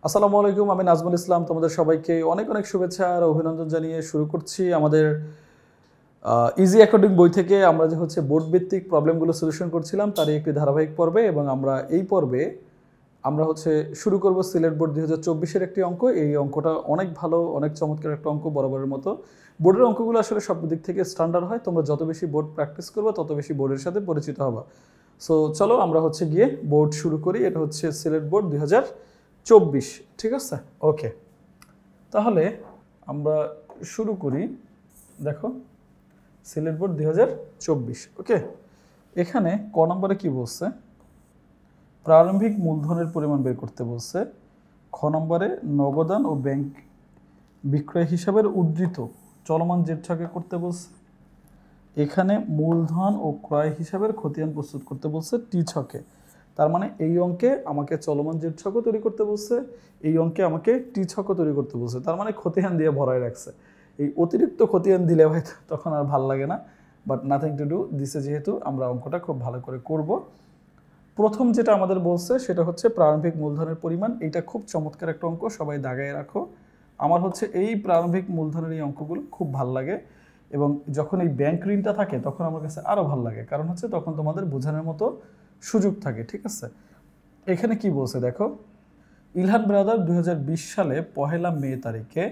আসসালামু আলাইকুম, আমি নাজমুল ইসলাম। তোমাদের সবাইকে অনেক অনেক শুভেচ্ছা আর অভিনন্দন জানিয়ে শুরু করছি আমাদের ইজি অ্যাকর্ডিং বই থেকে। আমরা যে হচ্ছে বোর্ড ভিত্তিক প্রবলেমগুলো সলিউশন করছিলাম তারই একটি ধারাবাহিক পর্বে, এবং আমরা এই পর্বে আমরা হচ্ছে শুরু করব সিলেট বোর্ড 2024-এর একটি অঙ্ক। এই অঙ্কটা অনেক ভালো, অনেক চমৎকার একটা অঙ্ক, বরাবরের মতো। বোর্ডের অঙ্কগুলো আসলে সব দিক থেকে স্ট্যান্ডার্ড হয়। তোমরা যত বেশি বোর্ড প্র্যাকটিস করবে তত বেশি বোর্ডের সাথে পরিচিত হবা। সো চলো আমরা হচ্ছে গিয়ে বোর্ড শুরু করি। এটা হচ্ছে সিলেট বোর্ড 2024, ঠিক আছে? ওকে, তাহলে আমরা শুরু করি। দেখো, সিলেট বোর্ড 2024, ওকে। এখানে ক নম্বরে কি বলছে? প্রারম্ভিক মূলধনের পরিমাণ বের করতে বলছে। খ নম্বরে নগদান ও ব্যাংক বিক্রয় হিসাবের উদ্ধৃত চলমান জেড ছকে করতে বলছে। এখানে মূলধন ও ক্রয় হিসাবের খতিয়ান প্রস্তুত করতে বলছে টি ছকে। তার মানে এই অঙ্কে আমাকে চলমান জেড ছকও তৈরি করতে বলছে, এই অঙ্কে আমাকে টি ছকও তৈরি করতে বলছে। তার মানে খতিয়ান দিয়ে ভরায় রাখছে। এই অতিরিক্ত খতিয়ান দিলে হয়তো তখন আর ভাল লাগে না, বাট নাথিং টু ডু, দিছে যেহেতু আমরা অঙ্কটা খুব ভালো করে করব। প্রথম যেটা আমাদের বলছে সেটা হচ্ছে প্রারম্ভিক মূলধনের পরিমাণ। এইটা খুব চমৎকার একটা অঙ্ক, সবাই দাগায় রাখো। আমার হচ্ছে এই প্রারম্ভিক মূলধনের এই অঙ্কগুলো খুব ভাল লাগে, এবং যখন এই ব্যাংক ঋণটা থাকে তখন আমার কাছে আরও ভালো লাগে, কারণ হচ্ছে তখন তোমাদের বোঝানোর মতো সুযোগ থাকে, ঠিক আছে? এখানে কি বলছে দেখো, ইলহান ব্রাদার 2020 সালে 1 মে তারিখে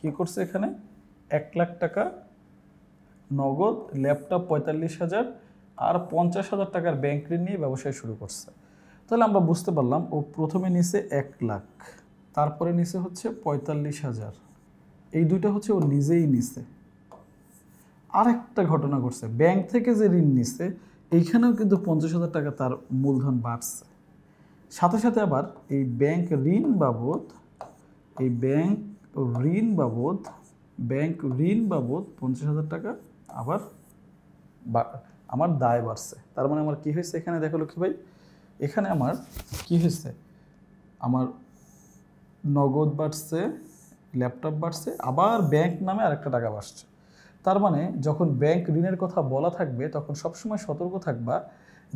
কি করছে? এখানে 1 লাখ টাকা নগদ, ল্যাপটপ 45,000 আর 50,000 টাকার ব্যাংক ঋণ নিয়ে ব্যবসায় শুরু করছে। তাহলে আমরা বুঝতে পারলাম ও প্রথমে নিছে 1 লাখ, তারপরে নিছে হচ্ছে 45,000। এই দুইটা হচ্ছে ও নিজেই নিছে। আরেকটা ঘটনা ঘটছে, ব্যাংক থেকে যে ঋণ নিছে এইখানেও কিন্তু 50,000 টাকা তার মূলধন বাড়ছে। সাথে সাথে আবার এই ব্যাংক ঋণ বাবদ 50,000 টাকা আবার আমার দায় বাড়ছে। তার মানে আমার কি হয়েছে এখানে? দেখো লক্ষ্মী ভাই, এখানে আমার কি হয়েছে? আমার নগদ বাড়ছে, ল্যাপটপ বাড়ছে, আবার ব্যাংক নামে আরেকটা টাকা বাড়ছে। তার মানে যখন ব্যাংক ঋণের কথা বলা থাকবে তখন সবসময় সতর্ক থাকবা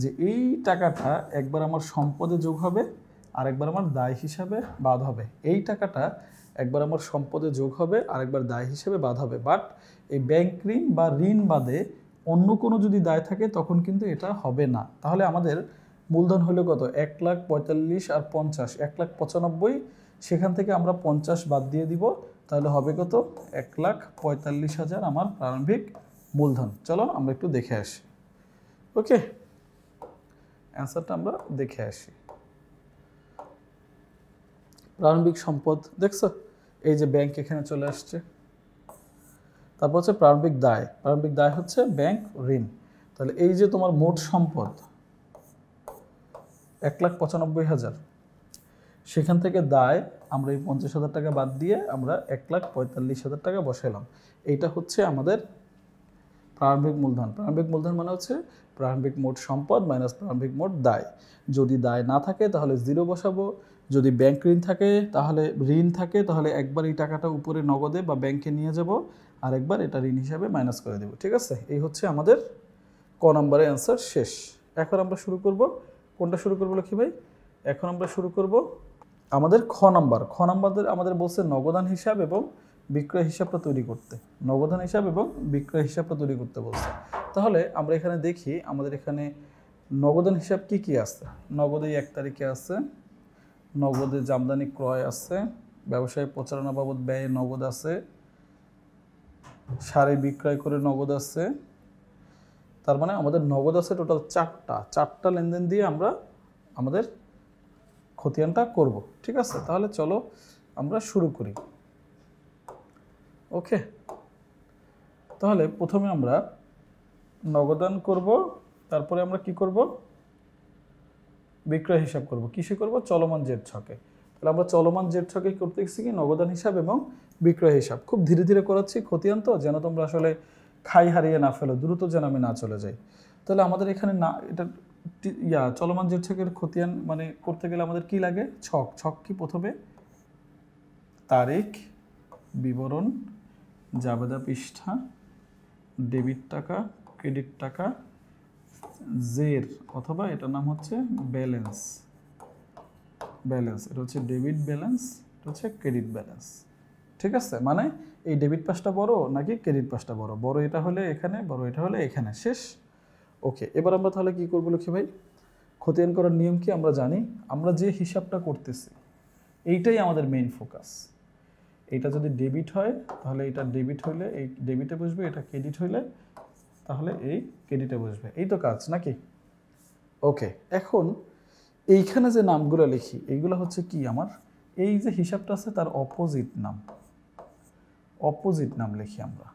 যে এই টাকাটা একবার আমার সম্পদে যোগ হবে আর একবার আমার দায় হিসাবে বাদ হবে। এই টাকাটা একবার আমার সম্পদে যোগ হবে আর একবার দায় হিসেবে বাদ হবে। বাট এই ব্যাংক ঋণ বা ঋণ বাদে অন্য কোনো যদি দায় থাকে তখন কিন্তু এটা হবে না। তাহলে আমাদের মূলধন হলো কত? 1,45,000 আর 50, 1,95,000। সেখান থেকে আমরা 50 বাদ দিয়ে দিব, তাহলে হবে কত? 1,45,000 আমার প্রারম্ভিক মূলধন। চলো আমরা একটু দেখে আসি। ওকে, অ্যান্সারটা আমরা দেখে আসি। প্রারম্ভিক সম্পদ দেখছো, এই যে ব্যাংক এখানে চলে আসছে। তারপর হচ্ছে প্রারম্ভিক দায়, প্রারম্ভিক দায় হচ্ছে ব্যাংক ঋণ। তাহলে এই যে তোমার মোট সম্পদ 1,95,000, সেখান থেকে দায় আমরা এই 50,000 টাকা বাদ দিয়ে আমরা 1,45,000 টাকা বসাইলাম। এইটা হচ্ছে আমাদের প্রারম্ভিক মূলধন। প্রারম্ভিক মূলধন মানে হচ্ছে প্রারম্ভিক মোট সম্পদ মাইনাস প্রারম্ভিক মোট দায়। যদি দায় না থাকে তাহলে 0 বসাবো, যদি ব্যাংক ঋণ থাকে তাহলে একবার এই টাকাটা উপরে নগদে বা ব্যাংকে নিয়ে যাব, আর একবার এটা ঋণ হিসাবে মাইনাস করে দেব, ঠিক আছে? এই হচ্ছে আমাদের ক নম্বরের অ্যান্সার শেষ। এখন আমরা শুরু করব, কোনটা শুরু করবো লক্ষ্মী ভাই? এখন আমরা শুরু করব আমাদের খ নাম্বার। আমাদের বলছে নগদান হিসাব এবং বিক্রয় হিসাবটা তৈরি করতে। নগদান হিসাব এবং বিক্রয় হিসাবটা তৈরি করতে বলছে। তাহলে আমরা এখানে দেখি আমাদের এখানে নগদান হিসাব কি কি আছে। নগদে 1 তারিখে আছে, নগদে জামদানি ক্রয় আছে, ব্যবসায় প্রচারণা বাবদ ব্যয়ে নগদ আছে, শাড়ি বিক্রয় করে নগদ আছে। তার মানে আমাদের নগদ আছে টোটাল 4টা লেনদেন দিয়ে আমরা আমাদের খতিয়ানটা করব, ঠিক আছে? তাহলে চলো আমরা শুরু করি। ওকে, তাহলে প্রথমে আমরা নগদান করব, তারপরে আমরা কি করব? বিক্রয় হিসাব করব। কিসে করব? চলমান জেড ছকে। তাহলে আমরা চলমান জেড ছকে করতে গেছি কি নগদান হিসাব এবং বিক্রয় হিসাব। খুব ধীরে ধীরে করাচ্ছি খতিয়ান, তো যেন তোমরা আসলে খাই হারিয়ে না ফেলো, দ্রুত যেন আমি না চলে যাই। তাহলে আমাদের এখানে না এটা চলমান জেড ছকের খতিয়ান মানে করতে গেলে আমাদের কি লাগে? ছক কি? প্রথমে তারিখ, বিবরণ, জাবেদা পৃষ্ঠা, ডেবিট টাকা, ক্রেডিট টাকা, জের অথবা এটার নাম হচ্ছে ব্যালেন্স। ব্যালেন্স, এটা হচ্ছে ডেবিট ব্যালেন্স, এটা হচ্ছে ক্রেডিট ব্যালেন্স। ঠিক আছে, মানে এই ডেবিট পাশটা বড় নাকি ক্রেডিট পাশটা বড়? বড় এটা হলে এখানে, বড় এটা হলে এখানে, শেষ। ওকে, এবার আমরা তাহলে কি করবো লক্ষ্মী ভাই? খতিয়ান করার নিয়ম কি আমরা জানি। আমরা যে হিসাবটা করতেছি এইটাই আমাদের মেইন ফোকাস। এটা যদি ডেবিট হয় তাহলে এটা ডেবিট হইলে এই ডেবিটে বসবে, এটা ক্রেডিট হইলে তাহলে এই ক্রেডিটে বসবে, এই তো কাজ নাকি? ওকে, এখন এইখানে যে নামগুলো লিখি এইগুলো হচ্ছে কি আমার এই যে হিসাবটা আছে তার অপোজিট নাম, অপোজিট নাম লিখি আমরা।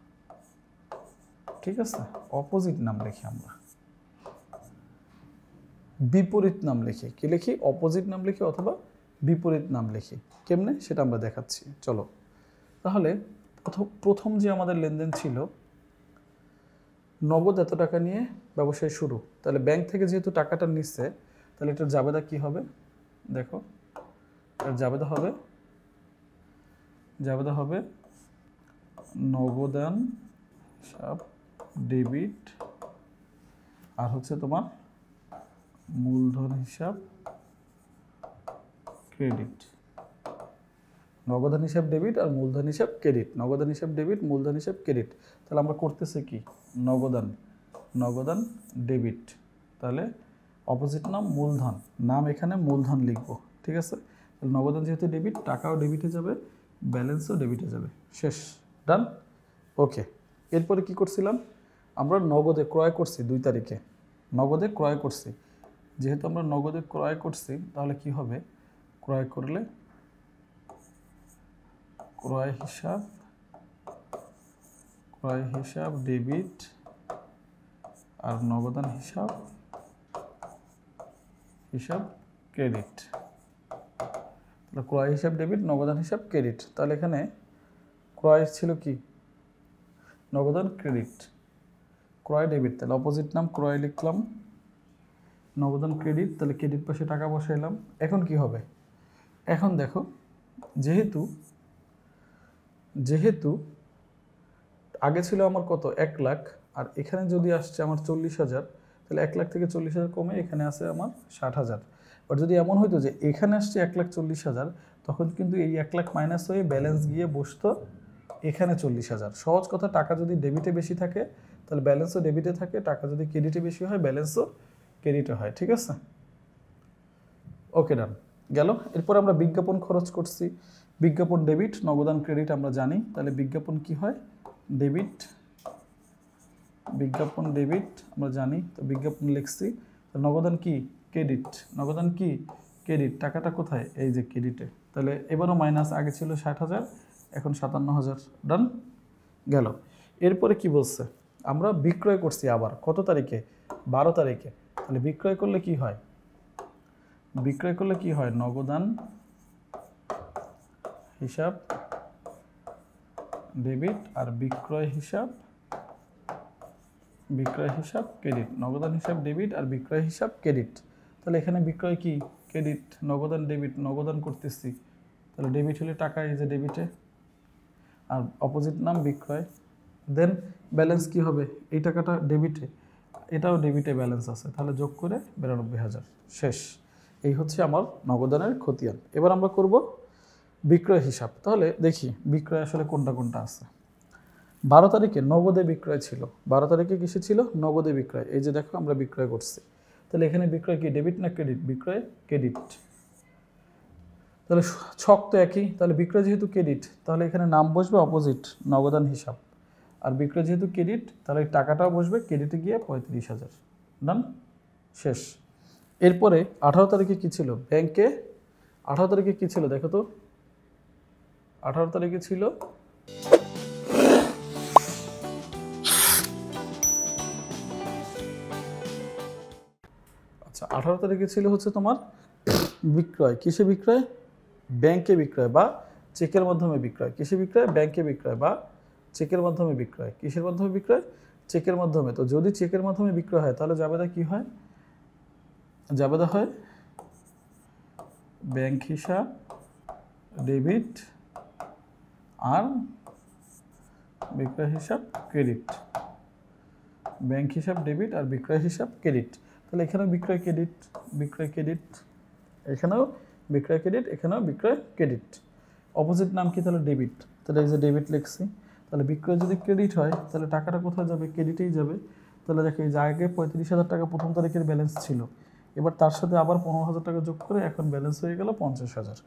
ঠিক আছে, অপোজিট নাম লিখি আমরা, বিপরীত নাম লিখি। কি লিখি? অপোজিট নাম লিখি অথবা বিপরীত নাম লিখি। কেমনে সেটা আমরা দেখাচ্ছি, চলো। তাহলে প্রথম যে আমাদের লেনদেন ছিল নগদ এত টাকা নিয়ে ব্যবসায় শুরু, তাহলে ব্যাংক থেকে যেহেতু টাকাটা নিচ্ছে তাহলে এটার জাবেদা কি হবে? দেখো, এটার জাবেদা হবে নগদান হিসাব ডেবিট আর হচ্ছে তোমার মূলধন হিসাব ক্রেডিট। নগদান হিসাব ডেবিট আর মূলধন হিসাব ক্রেডিট, নগদান হিসাব ডেবিট, মূলধন হিসাব ক্রেডিট। তাহলে আমরা করতেছি কি? নগদান ডেবিট, তাহলে অপোজিট নাম মূলধন, নাম এখানে মূলধন লিখবো। ঠিক আছে, তাহলে নগদান যেহেতু ডেবিট, টাকাও ডেবিটে যাবে, ব্যালেন্সও ডেবিটে যাবে, শেষ, ডান। ওকে, এরপরে কি করছিলাম আমরা? নগদে ক্রয় করছি 2 তারিখে, নগদে ক্রয় করছি। যেহেতু আমরা নগদে ক্রয় করছি তাহলে কি হবে? ক্রয় করলে ক্রয় হিসাব ডেবিট আর নগদান হিসাব ক্রেডিট। তাহলে ক্রয় হিসাব ডেবিট, নগদান হিসাব ক্রেডিট। তাহলে এখানে ক্রয় ছিল কি? নগদান ক্রেডিট, ক্রয় ডেবিট, তাহলে অপোজিট নাম ক্রয় লিখলাম, নগদান ক্রেডিট, তাহলে ক্রেডিট পাশে টাকা বসাইলাম। এখন কি হবে? এখন দেখো, যেহেতু আগে ছিল আমার কত? 1 লাখ, আর এখানে যদি আসছে আমার 40,000, তাহলে 1 লাখ থেকে 40,000 কমে এখানে আসে আমার 60,000। বাট যদি এমন হইতো যে এখানে আসছে 1,40,000, তখন কিন্তু এই 1 লাখ মাইনাস হয়ে ব্যালেন্স গিয়ে বসতো এখানে 40,000। সহজ কথা, টাকা যদি ডেবিটে বেশি থাকে তাহলে ব্যালেন্সও ডেবিটে থাকে, টাকা যদি ক্রেডিটে বেশি হয় ব্যালেন্সও ক্রেডিটে হয়। ঠিক আছে, ওকে, ডান গেল। এরপর আমরা বিজ্ঞাপন খরচ করছি, বিজ্ঞাপন ডেবিট, নগদান ক্রেডিট আমরা জানি। তাহলে বিজ্ঞাপন কি হয়? ডেবিট, বিজ্ঞাপন ডেবিট আমরা জানি, তো বিজ্ঞাপন লিখছি। নগদান কি? ক্রেডিট, নগদান কি? ক্রেডিট, টাকাটা কোথায়? এই যে ক্রেডিটে। তাহলে এবারও মাইনাস, আগে ছিল 60,000 এখন 57,000, ডান গেল। এরপরে কি বলছে? আমরা বিক্রয় করছি আবার কত তারিখে? 12 তারিখে। তাহলে বিক্রয় করলে কি হয়? নগদান হিসাব ডেবিট আর বিক্রয় হিসাব ক্রেডিট, নগদান হিসাব ডেবিট আর বিক্রয় হিসাব ক্রেডিট। তাহলে এখানে বিক্রয় কি? ক্রেডিট, নগদান ডেবিট, নগদান করতেছি, তাহলে ডেবিট হলে টাকা এই যে ডেবিটে, আর অপোজিট নাম বিক্রয়। দেন ব্যালেন্স কি হবে? এই টাকাটা ডেবিটে, এটাও ডেবিটে ব্যালেন্স আছে, তাহলে যোগ করে 92,000, শেষ। এই হচ্ছে আমার নগদানের খতিয়ান। এবার আমরা করব বিক্রয় হিসাব। তাহলে দেখি বিক্রয় আসলে কোনটা আছে। 12 তারিখে নগদে বিক্রয় ছিল, 12 তারিখে কিসে ছিল? নগদে বিক্রয়। এই যে দেখো আমরা বিক্রয় করছি, তাহলে এখানে বিক্রয় কি? ডেবিট না ক্রেডিট? বিক্রয় ক্রেডিট। তাহলে ছক তো একই, তাহলে বিক্রয় যেহেতু ক্রেডিট তাহলে এখানে নাম বসবে অপোজিট, নগদান হিসাব। আর বিক্রয় যেহেতু ক্রেডিট তাহলে টাকাটাও বসবে ক্রেডিটে গিয়ে 35,000, ডান, শেষ। এরপরে 18 তারিখে কি ছিল? ব্যাংকে 18 তারিখে কি ছিল দেখো তো? 18 তারিখে ছিল আচ্ছা, 18 তারিখে ছিল হচ্ছে তোমার বিক্রয়। কিসে বিক্রয়? ব্যাংকে বিক্রয় বা চেকের মাধ্যমে বিক্রয়। কিসে বিক্রয়? ব্যাংকে বিক্রয় বা চেকের মাধ্যমে বিক্রয়। কিসের মাধ্যমে বিক্রয়? চেকের মাধ্যমে। তো যদি চেকের মাধ্যমে বিক্রয় হয় তাহলে জাবেদা কি হয়? জাবেদা হয় ব্যাংক হিসাব ডেবিট আর বিক্রয় হিসাব ক্রেডিট, ব্যাংক হিসাব ডেবিট আর বিক্রয় হিসাব ক্রেডিট। তাহলে এখানেও বিক্রয় ক্রেডিট, এখানেও বিক্রয় ক্রেডিট, এখানেও বিক্রয় ক্রেডিট। অপোজিট নাম কি তাহলে ডেবিট, তাহলে এই যে ডেবিট লিখছি। তাহলে বিক্রয় যদি ক্রেডিট হয় তাহলে টাকাটা কোথায় যাবে, ক্রেডিটেই যাবে। তাহলে দেখো এই যে আগে 35,000 টাকা প্রথম তারিখের ব্যালেন্স ছিল, এবার তার সাথে আবার 15,000 টাকা যোগ করে এখন ব্যালেন্স হয়ে গেল 50,000।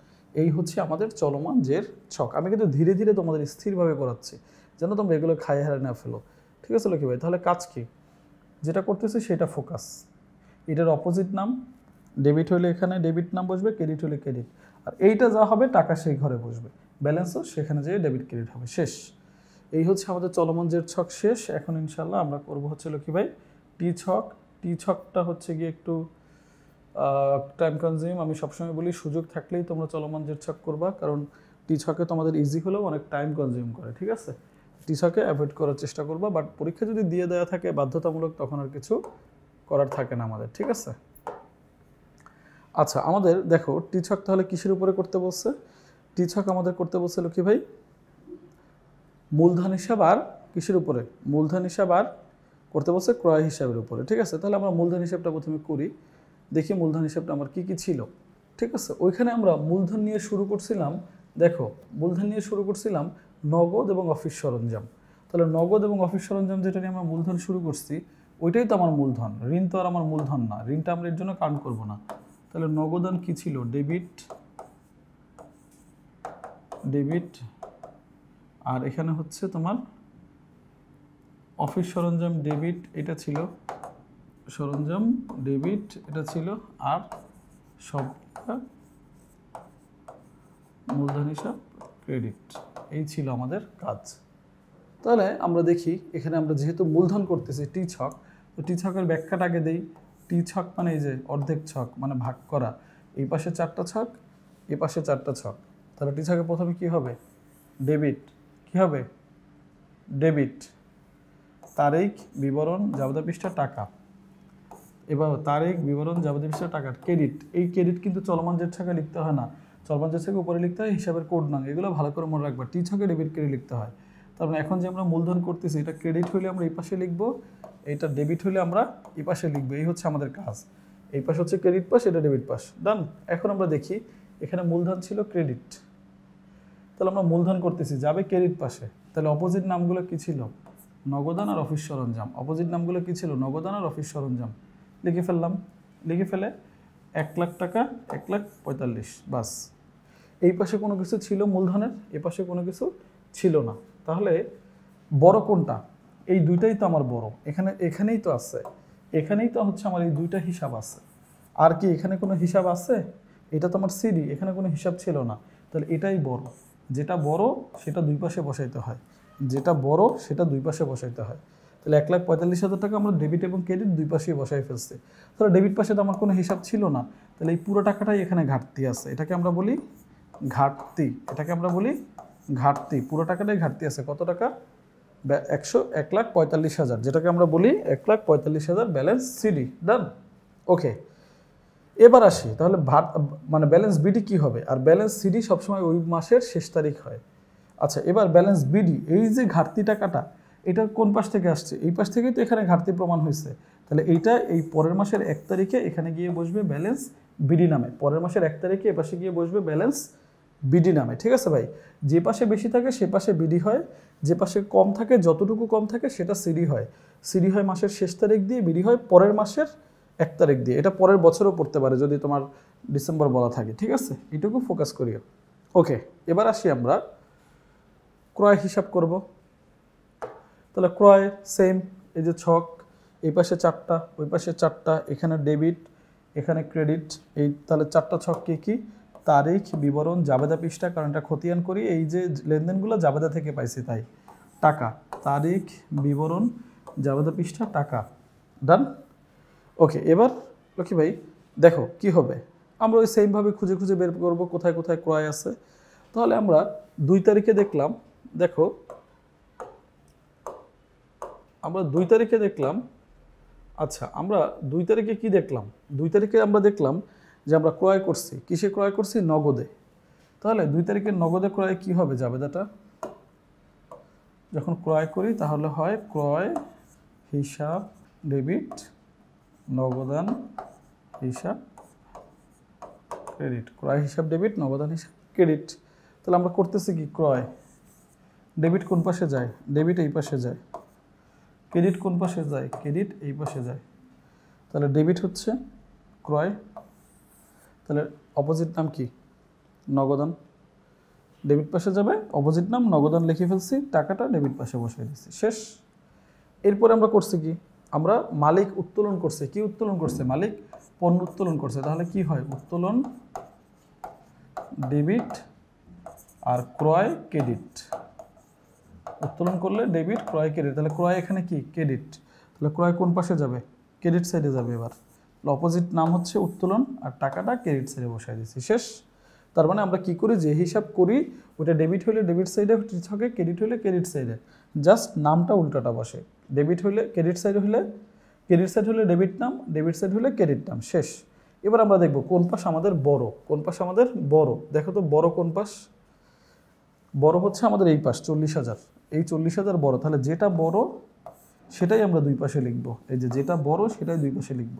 এই হচ্ছে আমাদের চলমান জের ছক। আমি কিন্তু ধীরে ধীরে তোমাদের স্থিরভাবে করাচ্ছি যেন তোমরা এগুলো খাই হারে না ফেলো, ঠিক আছে লক্ষ্মী ভাই? তাহলে কাজ কি, যেটা করতেছি সেটা ফোকাস। এটার অপোজিট নাম ডেবিট হলে এখানে ডেবিট নাম বসবে, ক্রেডিট হলে ক্রেডিট। আর এইটা যা হবে টাকা সেই ঘরে বসবে, ব্যালেন্সও সেখানে যেয়ে ডেবিট ক্রেডিট হবে, শেষ। এই হচ্ছে আমাদের চলমান জের ছক শেষ। এখন ইনশাল্লাহ আমরা করব হচ্ছে লক্ষ্মী ভাই টি ছক। টি ছকটা হচ্ছে গিয়ে একটু টাইম কনজিউম। আমি সবসময় বলি সুযোগ থাকলেই তোমরা চলমান জের ছক করবা, কারণ টি ছকে তোমাদের ইজি হলেও অনেক টাইম কনজিউম করে, ঠিক আছে? টি ছকে অ্যাভয়েড করার চেষ্টা করবা, বাট পরীক্ষা যদি দিয়ে দেওয়া থাকে বাধ্যতামূলক তখন আর কিছু করার থাকে না আমাদের, ঠিক আছে? আচ্ছা, আমাদের দেখো টি ছক তাহলে কিসের উপরে করতে বলছে? টি ছক আমাদের করতে বলছে লক্ষ্মী ভাই মূলধন হিসাব আর কিসের উপরে? মূলধন হিসাব আর করতে বলছে ক্রয় হিসাবের উপরে, ঠিক আছে? তাহলে আমরা মূলধন হিসাবটা প্রথমে করি, দেখি মূলধন হিসাবটা আমার কি কি ছিল, ঠিক আছে? ওইখানে আমরা মূলধন নিয়ে শুরু করছিলাম, দেখো মূলধন নিয়ে শুরু করছিলাম নগদ এবং অফিস সরঞ্জাম। তাহলে নগদ এবং অফিস সরঞ্জাম যেটা নিয়ে আমরা মূলধন শুরু করছি ওইটাই তো আমার মূলধন, ঋণ তো আর আমার মূলধন না, ঋণটা আমরা এর জন্য কাউন্ট করবো না। তাহলে নগদান কি ছিল? Debit, debit. আর এখানে হচ্ছে তোমার অফিস সরঞ্জাম ডেবিট, এটা ছিল সরঞ্জাম ডেবিট, এটা ছিল। আর সবটা মূলধন হিসাব ক্রেডিট, এই ছিল আমাদের কাজ। তাহলে আমরা দেখি এখানে আমরা যেহেতু মূলধন করতেছি টি ছক, তো টি ছকের ব্যাখ্যাটা আগে দেই। টি ছক মানে এই যে অর্ধেক ছক, মানে ভাগ করা। এই পাশে 4টা ছক, এই পাশে 4টা ছক। তাহলে টি ছকে প্রথমে কি হবে? ডেবিট। কি হবে? ডেবিট। তারিখ, বিবরণ, যাবতীয় পৃষ্ঠা, টাকা। এবার তারিখ, বিবরণ, যাবতীয় পৃষ্ঠা, টাকা। ক্রেডিট, এই ক্রেডিট কিন্তু চলমান জের ছকে লিখতে হয় না, চলমান জের ছকে উপরে লিখতে হয় হিসাবের কোড নাম, এগুলো ভালো করে মনে রাখবা। টি ছকে ডেবিট ক্রেডিট লিখতে হয়। তার মানে এখন যে আমরা মূলধন করতেছি এটা ক্রেডিট হলে আমরা এই পাশে লিখবো, এটা ডেবিট হলে আমরা এই পাশে লিখবো, এই হচ্ছে আমাদের কাজ। এই পাশে হচ্ছে ক্রেডিট পাশ, এটা ডেবিট পাশ, ডান। এখন আমরা দেখি এখানে মূলধন ছিল ক্রেডিট, তাহলে আমরা মূলধন করতেছি যাবে ক্রেডিট পাশে। তাহলে অপোজিট নামগুলো কি ছিল? নগদান আর অফিস সরঞ্জাম। অপোজিট নামগুলো কি ছিল? নগদান আর অফিস সরঞ্জাম। লিখে ফেললাম, লিখে ফেলে 1,00,000 টাকা, 1,45,000, বাস। এই পাশে কোনো কিছু ছিল মূলধনের, এ পাশে কোনো কিছু ছিল না। তাহলে বড় কোনটা? এই দুইটাই তো আমার বড়, এখানেই তো আছে, এখানেই তো হচ্ছে আমার এই দুইটা হিসাব আছে। আর কি এখানে কোনো হিসাব আছে? এটা তো আমার সিডি, এখানে কোনো হিসাব ছিল না। তাহলে এটাই বড়, যেটা বড় সেটা দুই পাশে বসাইতে হয়, যেটা বড় সেটা দুই পাশে বসাইতে হয়। তাহলে 1,45,000 টাকা আমরা ডেবিট এবং ক্রেডিট দুই পাশেই বসাই ফেলছি। তাহলে ডেবিট পাশে তো আমার কোনো হিসাব ছিল না, তাহলে এই পুরো টাকাটাই এখানে ঘাটতি আছে, এটাকে আমরা বলি ঘাটতি। এটাকে আমরা বলি ঘাটতি, পুরো টাকাটাই ঘাটতি আছে। কত টাকা? 1,45,000, যেটাকে আমরা বলি 1,45,000 ব্যালেন্স সিডি, ডান। ওকে, এবার আসি তাহলে মানে ব্যালেন্স বিডি কি হবে? আর ব্যালেন্স সিডি সবসময় ওই মাসের শেষ তারিখ হয়। আচ্ছা, এবার ব্যালেন্স বিডি, এই যে ঘাটতি টাকাটা এটা কোন পাশ থেকে আসছে? এই পাশ থেকেই তো এখানে ঘাটতি প্রমাণ হয়েছে। তাহলে এইটা এই পরের মাসের 1 তারিখে এখানে গিয়ে বসবে ব্যালেন্স বিডি নামে, পরের মাসের 1 তারিখে এ পাশে গিয়ে বসবে ব্যালেন্স বিডি নামে, ঠিক আছে ভাই? যে পাশে বেশি থাকে সে পাশে বিডি হয়, যে পাশে কম থাকে যতটুকু কম থাকে সেটা সিডি হয়। সিডি হয় মাসের শেষ তারিখ দিয়ে, বিডি হয় পরের মাসের 1 তারিখ দিয়ে। এটা পরের বছরও পড়তে পারে যদি তোমার ডিসেম্বর বলা থাকে, ঠিক আছে? এটুকু ফোকাস করিও। ওকে, এবার আসি আমরা ক্রয় হিসাব করব। তাহলে ক্রয় সেম, এই যে ছক, এই পাশে 4টা, ওই পাশে 4টা, এখানে ডেবিট, এখানে ক্রেডিট। এই তাহলে 4টা ছক কি কি? তারিখ, বিবরণ, জাবেদা পৃষ্ঠা, কারণ এটা খতিয়ান করি, এই যে লেনদেনগুলো জাবেদা থেকে পাইছি তাই। টাকা, তারিখ, বিবরণ, জাবেদা পৃষ্ঠা, টাকা, ডান। ওকে, এবার লক্ষ্মী ভাই দেখো কি হবে, আমরা ওই সেমভাবে খুঁজে খুঁজে বের করবো কোথায় কোথায় ক্রয় আছে। তাহলে আমরা 2 তারিখে দেখলাম, দেখো আমরা 2 তারিখে দেখলাম, আচ্ছা আমরা 2 তারিখে কি দেখলাম? 2 তারিখে আমরা দেখলাম যে আমরা ক্রয় করছি, কিসে ক্রয় করছি? নগদে। তাহলে 2 তারিখের নগদে ক্রয় কি হবে? জাবেদাটা যখন ক্রয় করি তাহলে হয় ক্রয় হিসাব ডেবিট, নগদান হিসাব ক্রেডিট, ক্রয় হিসাব ডেবিট, নগদান হিসাব ক্রেডিট। তাহলে আমরা করতেছি কি, ক্রয়, ডেবিট কোন পাশে যায়, ডেবিট এই পাশে যায়, ক্রেডিট কোন পাশে যায়, ক্রেডিট এই পাশে যায়। তাহলে ডেবিট হচ্ছে ক্রয়, তাহলে অপোজিট নাম কি, নগদান। ডেবিট পাশে যাবে, অপোজিট নাম নগদান লিখে ফেলছি, টাকাটা ডেবিট পাশে বসিয়ে দিচ্ছি, শেষ। এরপরে আমরা করছি কি, আমরা মালিক উত্তোলন করছে, কি উত্তোলন করছে, মালিক পণ্য উত্তোলন করছে। তাহলে কি হয়, উত্তোলন ডেবিট আর ক্রয় ক্রেডিট। উত্তোলন করলে ডেবিট, ক্রয় ক্রেডিট। তাহলে ক্রয় এখানে কি, ক্রেডিট। তাহলে ক্রয় কোন পাশে যাবে, ক্রেডিট সাইডে যাবে। এবার অপোজিট নাম হচ্ছে উত্তোলন আর টাকাটা ক্রেডিট সাইডে বসাই দিচ্ছি, শেষ। তার মানে আমরা কি করি, যে হিসাব করি ওটা ডেবিট হলে ডেবিট সাইডে থাকে, ক্রেডিট হলে ক্রেডিট সাইডে, জাস্ট নামটা উল্টাটা বসে। ডেবিট হলে ক্রেডিট সাইড হলে ক্রেডিট সাইড হলে ডেবিট নাম, ডেবিট সাইড হলে ক্রেডিট নাম, শেষ। এবার আমরা দেখব কোন পাশ আমাদের বড়, কোন পাশ আমাদের বড়। দেখো তো বড় কোন পাশ, বড় হচ্ছে আমাদের এই পাশ 40,000, এই 40,000 বড়। তাহলে যেটা বড় সেটাই আমরা দুই পাশে লিখব, এই যে যেটা বড় সেটাই দুই পাশে লিখব।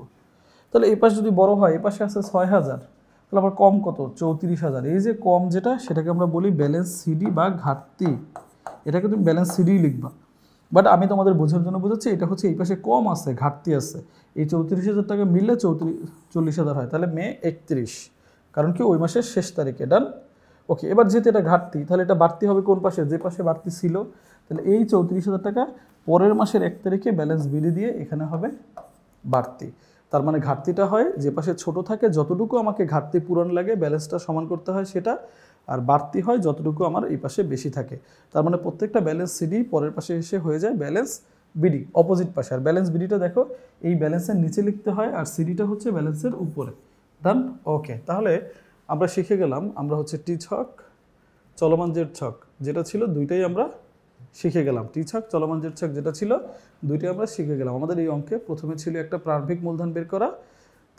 তাহলে এই পাশ যদি বড় হয়, এই পাশে আছে 6,000, তাহলে আবার কম কত, 34,000। এই যে কম যেটা, সেটাকে আমরা বলি ব্যালেন্স সিডি বা ঘাটতি। এটাকে তুমি ব্যালেন্স সিডি লিখবা, বাট আমি তোমাদের বোঝার জন্য বোঝাচ্ছি, এটা হচ্ছে এই পাশে কম আছে, ঘাটতি আছে। এই 34,000 টাকা মিললে 40,000 হয়, তাহলে মে 31, কারণ কি ওই মাসের শেষ তারিখে, ডান। ওকে, এবার যেহেতু এটা ঘাটতি, তাহলে এটা বাড়তি হবে কোন পাশে, যে পাশে বাড়তি ছিল। তাহলে এই 34,000 টাকা পরের মাসের 1 তারিখে ব্যালেন্স বিলি দিয়ে এখানে হবে বাড়তি। তার মানে ঘাটতিটা হয় যে পাশে ছোট থাকে, যতটুকু আমাকে ঘাটতি পূরণ লাগে ব্যালেন্সটা সমান করতে হয় সেটা, আর বাড়তি হয় যতটুকু আমার এই পাশে বেশি থাকে। তার মানে প্রত্যেকটা ব্যালেন্স সিডি পরের পাশে এসে হয়ে যায় ব্যালেন্স বিডি, অপোজিট পাশে। আর ব্যালেন্স বিডিটা দেখো এই ব্যালেন্সের নিচে লিখতে হয়, আর সিডিটা হচ্ছে ব্যালেন্সের উপরে, ডান। ওকে, তাহলে আমরা শিখে গেলাম, আমরা হচ্ছে টি ছক, চলমান জেড ছক যেটা ছিল দুইটাই আমরা শিখে গেলাম। টি ছক, চলমান জেড ছক যেটা ছিল দুইটাই আমরা শিখে গেলাম। আমাদের এই অঙ্কে প্রথমে ছিল একটা প্রারম্ভিক মূলধন বের করা,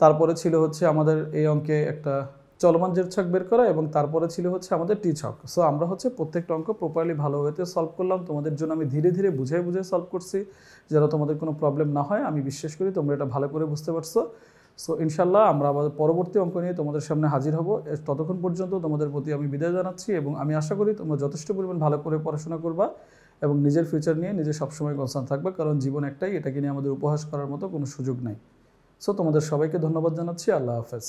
তারপরে ছিল হচ্ছে আমাদের এই অঙ্কে একটা চলমান জেড ছক বের করা, এবং তারপরে ছিল হচ্ছে আমাদের টি ছক। সো আমরা হচ্ছে প্রত্যেকটা অঙ্ক প্রপারলি ভালো ওয়েতে সলভ করলাম। তোমাদের জন্য আমি ধীরে ধীরে বুঝে বুঝে সলভ করছি, যেন তোমাদের কোনো প্রবলেম না হয়। আমি বিশ্বাস করি তোমরা এটা ভালো করে বুঝতে পারছো। সো ইনশাল্লাহ আমরা আমাদের পরবর্তী অঙ্ক নিয়ে তোমাদের সামনে হাজির হব। ততক্ষণ পর্যন্ত তোমাদের প্রতি আমি বিদায় জানাচ্ছি, এবং আমি আশা করি তোমরা যথেষ্ট পরিমাণ ভালো করে পড়াশোনা করবা এবং নিজের ফিউচার নিয়ে নিজে সবসময় কনসার্ন থাকবে, কারণ জীবন একটাই, এটাকে নিয়ে আমাদের উপহাস করার মতো কোনো সুযোগ নাই। সো তোমাদের সবাইকে ধন্যবাদ জানাচ্ছি। আল্লাহ হাফেজ।